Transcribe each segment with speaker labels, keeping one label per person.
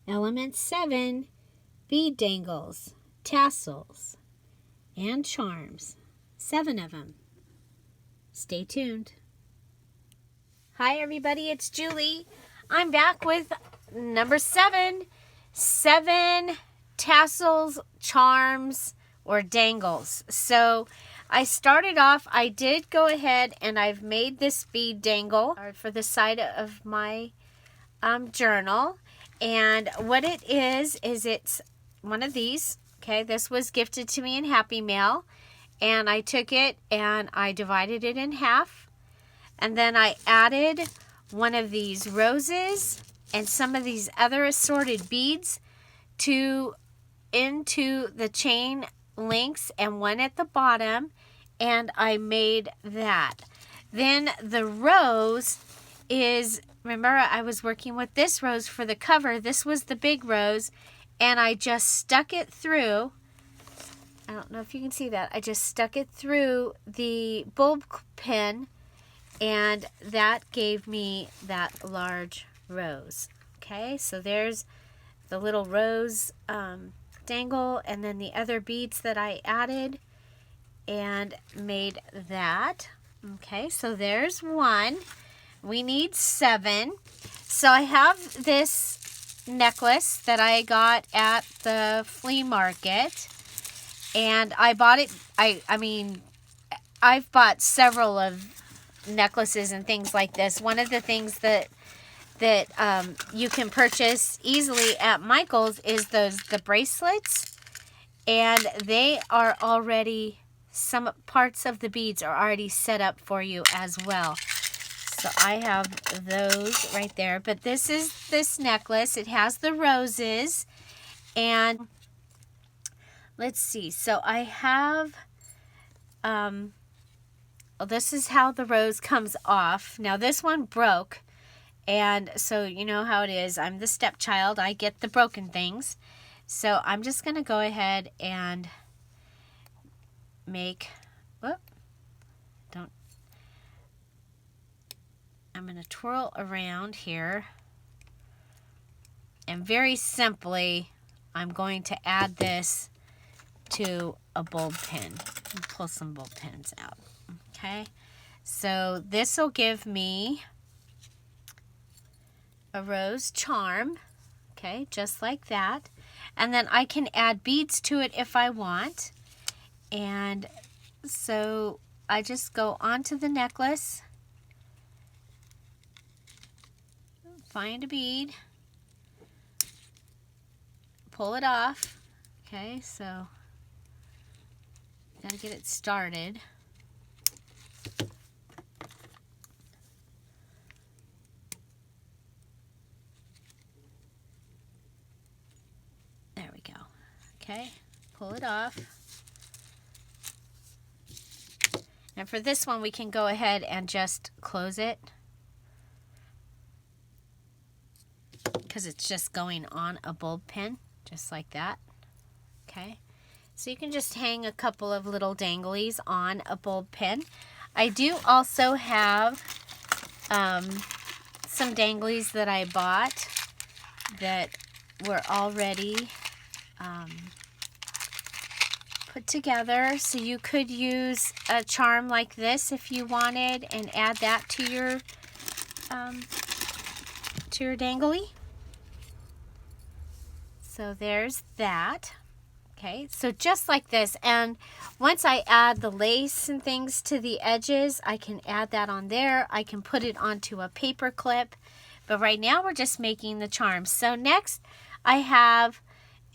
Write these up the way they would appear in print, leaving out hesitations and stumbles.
Speaker 1: Element 7, bead dangles, tassels, and charms. 7 of them. Stay tuned. Hi everybody, it's Julie. I'm back with number 7. 7 tassels, charms, or dangles. So I started off, I did go ahead and I've made this bead dangle for the side of my journal. And what it is it's one of these. Okay, this was gifted to me in Happy Mail. And I took it and I divided it in half. And then I added one of these roses and some of these other assorted beads into the chain links and one at the bottom, and I made that. Then the rose is, remember I was working with this rose for the cover. This was the big rose, and I just stuck it through. I don't know if you can see that. I just stuck it through the bulb pin, and that gave me that large rose. Okay, so there's the little rose dangle, and then the other beads that I added and made that. Okay, so there's one. We need 7. So I have this necklace that I got at the flea market, and I bought it. I've bought several of necklaces and things like this. One of the things that you can purchase easily at Michael's is the bracelets, and they are already, some parts of the beads are already set up for you as well. So I have those right there. But this is this necklace. It has the roses, and let's see. So I have this is how the rose comes off. Now this one broke. And so you know how it is. I'm the stepchild. I get the broken things. So I'm just going to go ahead and make, I'm going to twirl around here. And very simply, I'm going to add this to a bulb pin. Pull some bulb pins out. Okay. So this will give me a rose charm, okay, just like that. And then I can add beads to it if I want. And so I just go onto the necklace, find a bead, pull it off. Okay, so gotta get it started. Okay, pull it off. And for this one, we can go ahead and just close it, because it's just going on a bulb pin, just like that. Okay, so you can just hang a couple of little danglies on a bulb pin. I do also have some danglies that I bought that were already put together, so you could use a charm like this if you wanted and add that to your dangly. So there's that. Okay, so just like this, and once I add the lace and things to the edges, I can add that on there. I can put it onto a paper clip, but right now we're just making the charms. So next I have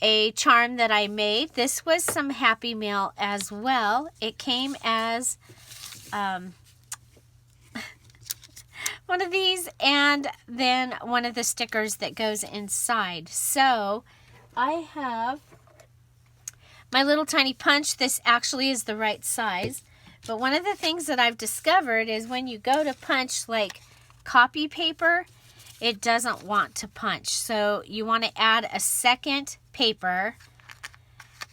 Speaker 1: a charm that I made. This was some Happy Mail as well. It came as one of these, and then one of the stickers that goes inside. So I have my little tiny punch. This actually is the right size, but one of the things that I've discovered is when you go to punch like copy paper, it doesn't want to punch. So you want to add a second paper,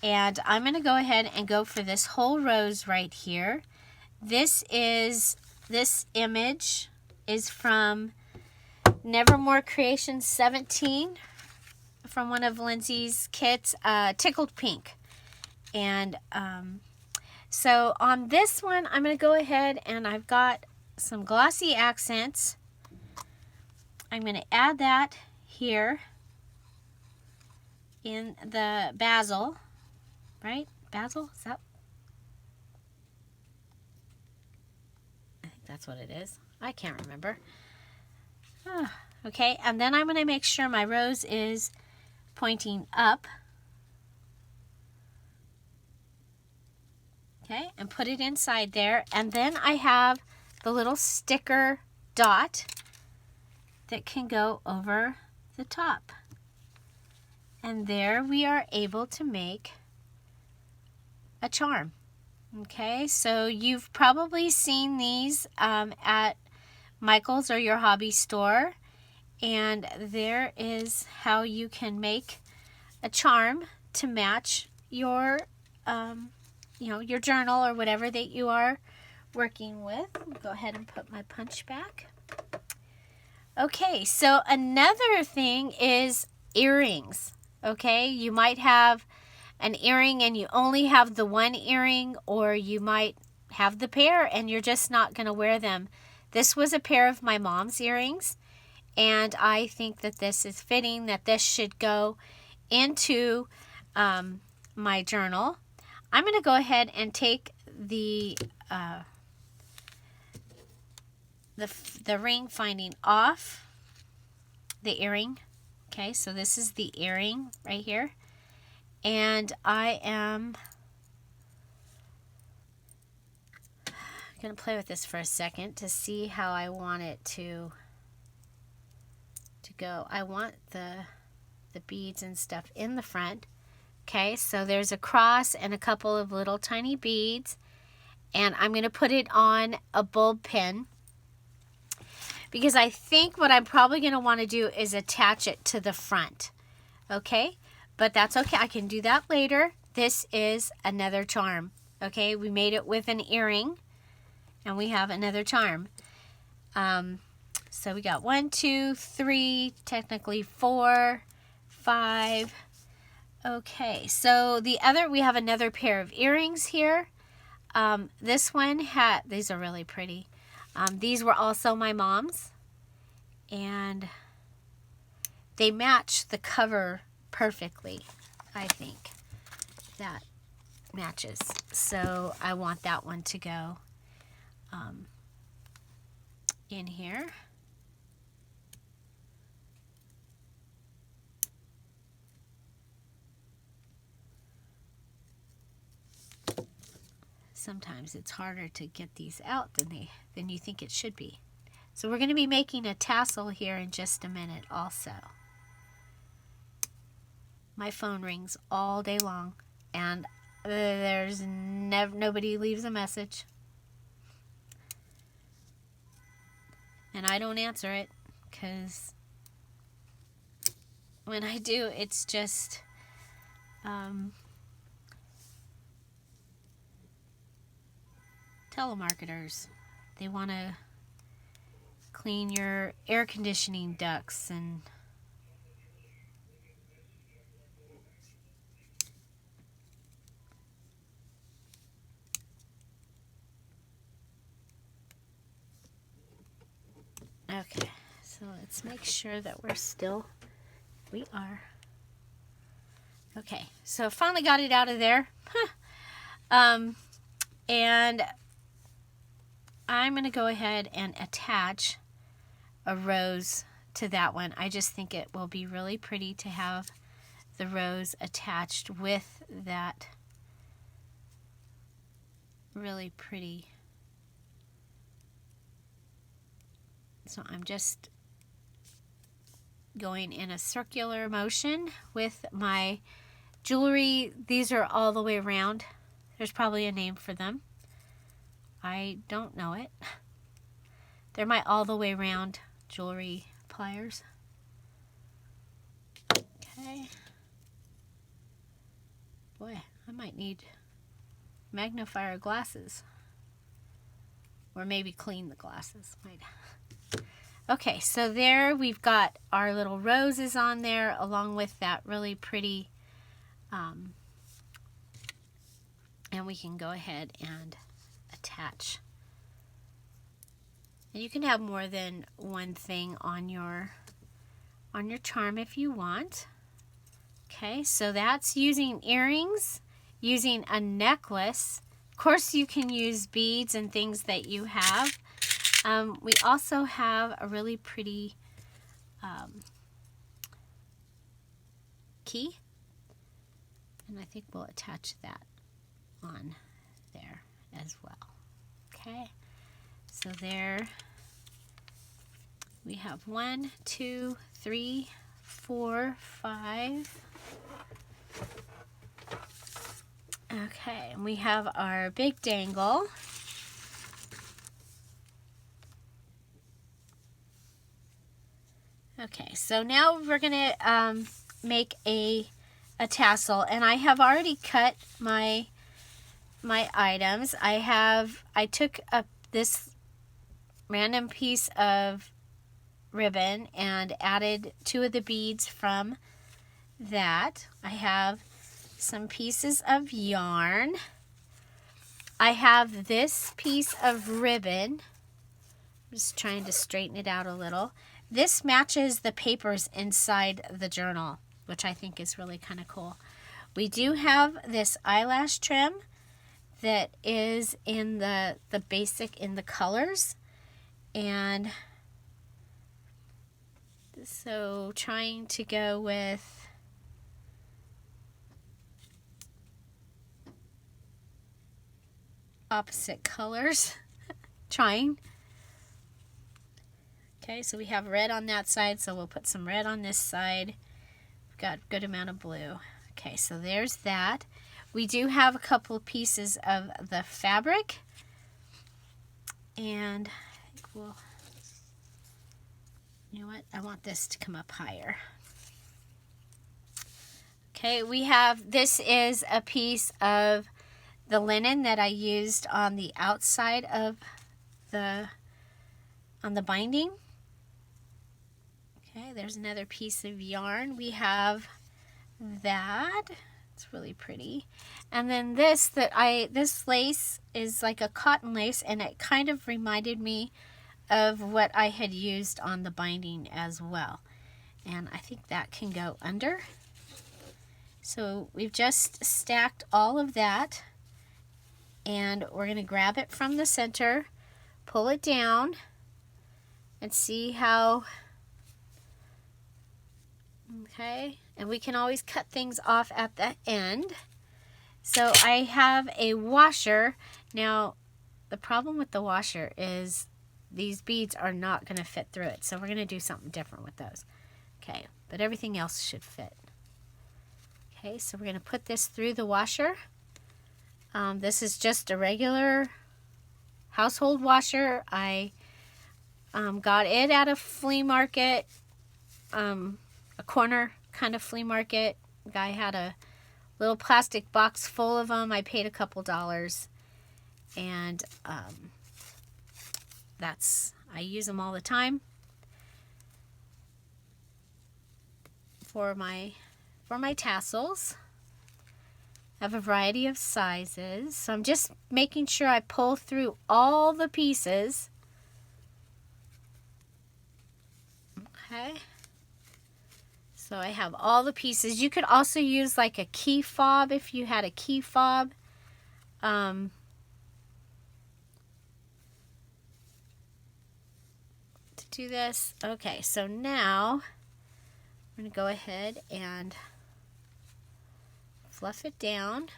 Speaker 1: and I'm going to go ahead and go for this whole rose right here. This image is from Nevermore Creation 17 from one of Lindsay's kits, Tickled Pink. And so on this one, I'm going to go ahead and I've got some glossy accents. I'm going to add that here in the basil, right? Basil, is that? I think that's what it is. I can't remember. Okay, and then I'm going to make sure my rose is pointing up. Okay, and put it inside there. And then I have the little sticker dot that can go over the top. And there we are able to make a charm. Okay, so you've probably seen these at Michael's or your hobby store. And there is how you can make a charm to match your your journal or whatever that you are working with. I'll go ahead and put my punch back. Okay, so another thing is earrings. Okay, you might have an earring and you only have the one earring, or you might have the pair and you're just not going to wear them. This was a pair of my mom's earrings, and I think that this is fitting, that this should go into my journal. I'm going to go ahead and take the ring finding off the earring. Okay, so this is the earring right here. And I am going to play with this for a second to see how I want it to go. I want the beads and stuff in the front. Okay, so there's a cross and a couple of little tiny beads, and I'm going to put it on a bulb pin, because I think what I'm probably going to want to do is attach it to the front. Okay, but that's okay. I can do that later. This is another charm. Okay, we made it with an earring, and we have another charm. So we got 1, 2, 3, technically 4, 5. Okay, so we have another pair of earrings here. This one these are really pretty. These were also my mom's, and they match the cover perfectly. I think that matches. So I want that one to go in here. Sometimes it's harder to get these out than you think it should be. So we're going to be making a tassel here in just a minute also. My phone rings all day long, and there's nobody leaves a message. And I don't answer it, because when I do, it's just telemarketers. They want to clean your air conditioning ducts and okay, so let's make sure that we are. Okay, so finally got it out of there. And I'm going to go ahead and attach a rose to that one. I just think it will be really pretty to have the rose attached with that really pretty. So I'm just going in a circular motion with my jewelry. These are all the way around. There's probably a name for them. I don't know it. They're my all the way around jewelry pliers. Okay. Boy, I might need magnifier glasses. Or maybe clean the glasses. Okay, so there we've got our little roses on there along with that really pretty, and we can go ahead and attach. And you can have more than one thing on your charm if you want. Okay, so that's using earrings, using a necklace. Of course, you can use beads and things that you have. We also have a really pretty key, and I think we'll attach that on there as well. Okay, so there we have 1, 2, 3, 4, 5. Okay, and we have our big dangle. Okay, so now we're gonna make a tassel, and I have already cut my items. I took this random piece of ribbon and added 2 of the beads from that. I have some pieces of yarn. I have this piece of ribbon. I'm just trying to straighten it out a little. This matches the papers inside the journal, which I think is really kind of cool. We do have this eyelash trim that is in the basic in the colors, and so trying to go with opposite colors. Trying. Okay, so we have red on that side, so we'll put some red on this side. We've got a good amount of blue. Okay, so there's that. We do have a couple of pieces of the fabric, and I think we'll, you know what, I want this to come up higher. Okay, we have, this is a piece of the linen that I used on the outside of the binding. Okay, there's another piece of yarn. We have that. It's really pretty. And then this lace is like a cotton lace, and it kind of reminded me of what I had used on the binding as well. And I think that can go under. So we've just stacked all of that, and we're going to grab it from the center, pull it down, and see how. Okay, and we can always cut things off at the end. So I have a washer. Now, the problem with the washer is these beads are not going to fit through it. So we're going to do something different with those. Okay, but everything else should fit. Okay, so we're going to put this through the washer. This is just a regular household washer. I got it at a flea market. A corner kind of flea market. The guy had a little plastic box full of them. I paid a couple dollars, and I use them all the time for my tassels. I have a variety of sizes, so I'm just making sure I pull through all the pieces. Okay. So I have all the pieces. You could also use like a key fob if you had a key fob. To do this. Okay, so now I'm going to go ahead and fluff it down.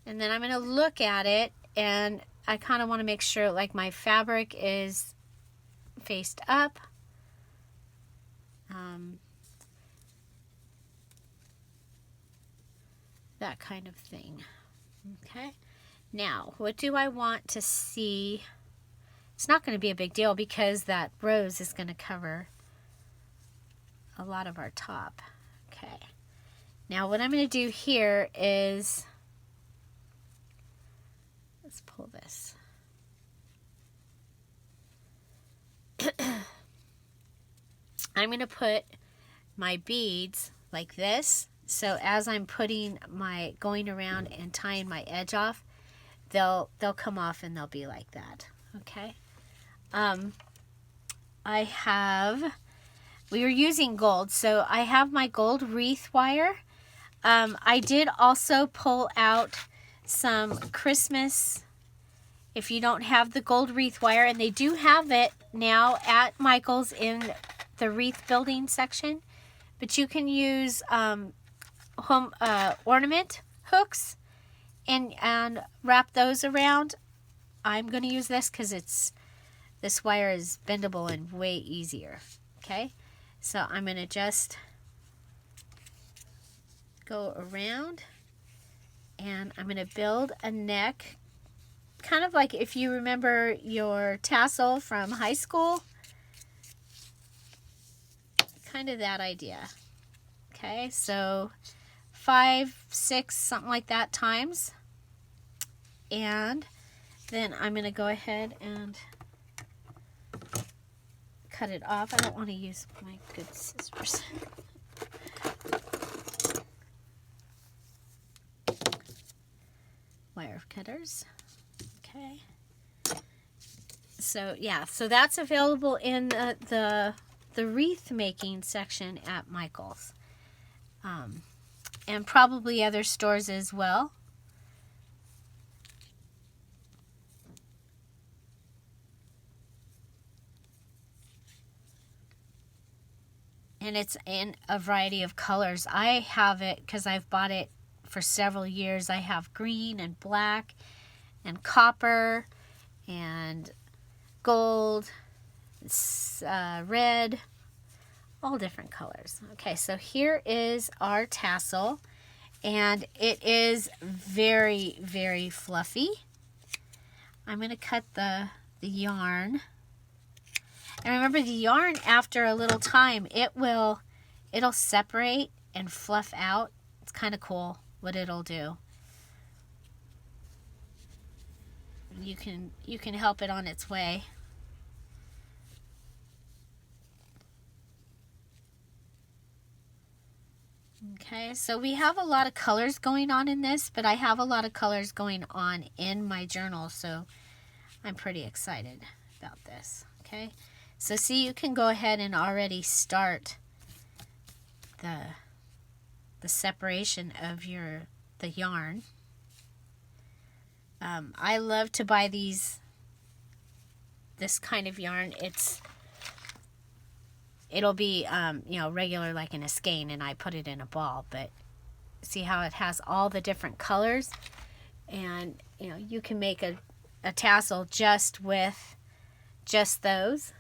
Speaker 1: And then I'm going to look at it, and I kind of want to make sure like my fabric is faced up. That kind of thing. Okay, now what do I want to see? It's not going to be a big deal because that rose is going to cover a lot of our top. Okay, now what I'm going to do here is, let's pull this. I'm going to put my beads like this. So as I'm going around and tying my edge off, they'll come off and they'll be like that. Okay. We were using gold, so I have my gold wreath wire. I did also pull out some Christmas, if you don't have the gold wreath wire, and they do have it now at Michael's in the wreath building section, but you can use home ornament hooks and wrap those around. I'm going to use this because this wire is bendable and way easier. Okay, so I'm going to just go around and I'm going to build a neck, kind of like if you remember your tassel from high school, kind of that idea. Okay, so 5, 6, something like that times, and then I'm going to go ahead and cut it off. I don't want to use my good scissors. Wire cutters. Okay. So yeah, so that's available in the wreath making section at Michael's, and probably other stores as well. And it's in a variety of colors. I have it because I've bought it for several years. I have green and black and copper and gold, red, all different colors. Okay, so here is our tassel, and it is very, very fluffy. I'm going to cut the yarn. And remember, the yarn, after a little time, it'll separate and fluff out. It's kind of cool what it'll do. You can help it on its way. Okay, so we have a lot of colors going on in this, but I have a lot of colors going on in my journal, so I'm pretty excited about this. Okay, so see, you can go ahead and already start the separation of the yarn. I love to buy this kind of yarn. It'll be regular, like in a skein, and I put it in a ball, but see how it has all the different colors, and you can make a tassel just with just those.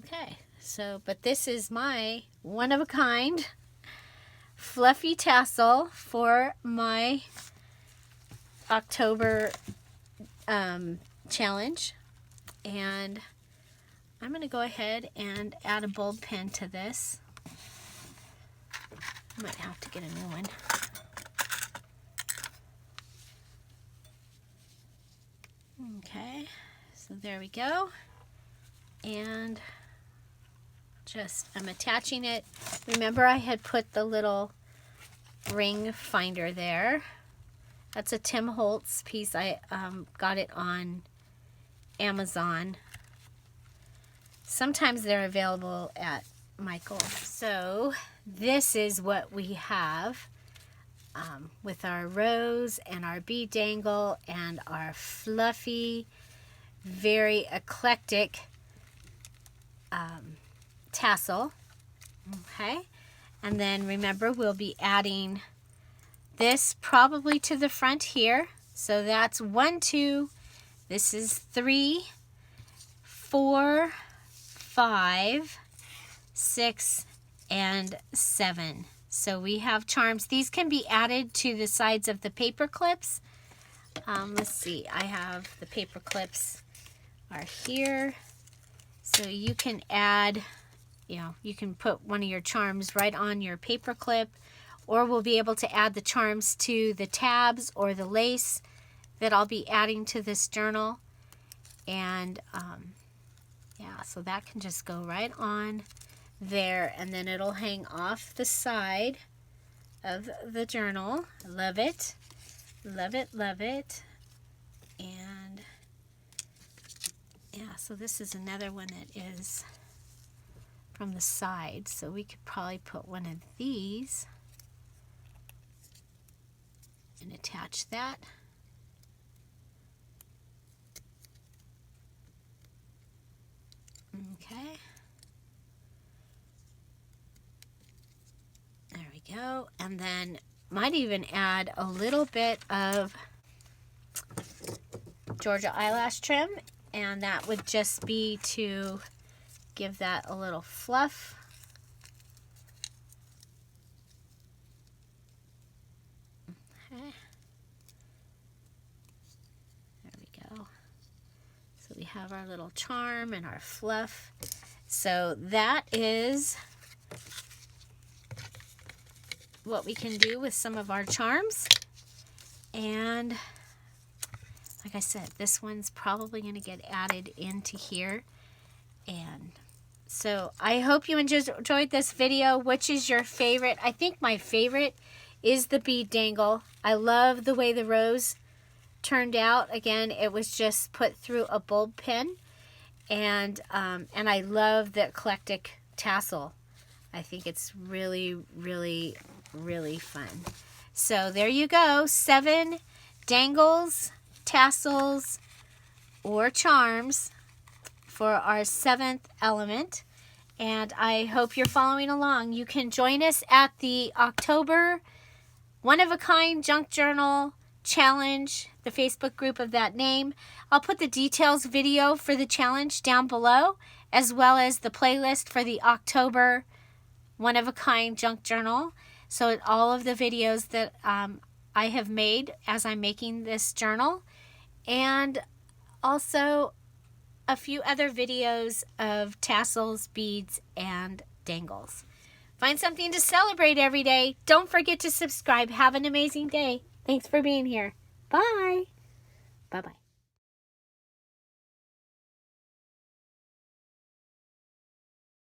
Speaker 1: Okay, so but this is my one-of-a-kind fluffy tassel for my October challenge, and I'm going to go ahead and add a bulb pin to this. I might have to get a new one. Okay, so there we go, and I'm attaching it. Remember, I had put the little ring finder there. That's a Tim Holtz piece. I got it on Amazon. Sometimes they're available at Michael's. So this is what we have with our rose and our bead dangle and our fluffy, very eclectic tassel. Okay, and then remember, we'll be adding this probably to the front here. So that's 1, 2, this is 3, 4, 5, 6, and 7. So we have charms. These can be added to the sides of the paper clips. Let's see, I have the paper clips are here. So you can add, you can put one of your charms right on your paper clip, or we'll be able to add the charms to the tabs or the lace that I'll be adding to this journal. And Yeah, so that can just go right on there, and then it'll hang off the side of the journal. Love it. Love it, love it. And yeah, so this is another one that is from the side, so we could probably put one of these and attach that. Okay. There we go. And then might even add a little bit of Georgia eyelash trim, and that would just be to give that a little fluff. Okay. There we go. So we have our little charm and our fluff. So that is what we can do with some of our charms. And like I said, this one's probably going to get added into here. And so I hope you enjoyed this video. Which is your favorite? I think my favorite is the bead dangle. I love the way the rose turned out. Again, it was just put through a bulb pin. And I love the eclectic tassel. I think it's really, really, really fun. So there you go. 7 dangles, tassels, or charms for our 7th element. And I hope you're following along. You can join us at the October One-of-a-Kind Junk Journal Challenge, the Facebook group of that name. I'll put the details video for the challenge down below, as well as the playlist for the October One-of-a-Kind Junk Journal. So all of the videos that I have made as I'm making this journal, and also a few other videos of tassels, beads, and dangles. Find something to celebrate every day. Don't forget to subscribe. Have an amazing day. Thanks for being here. Bye. Bye-bye.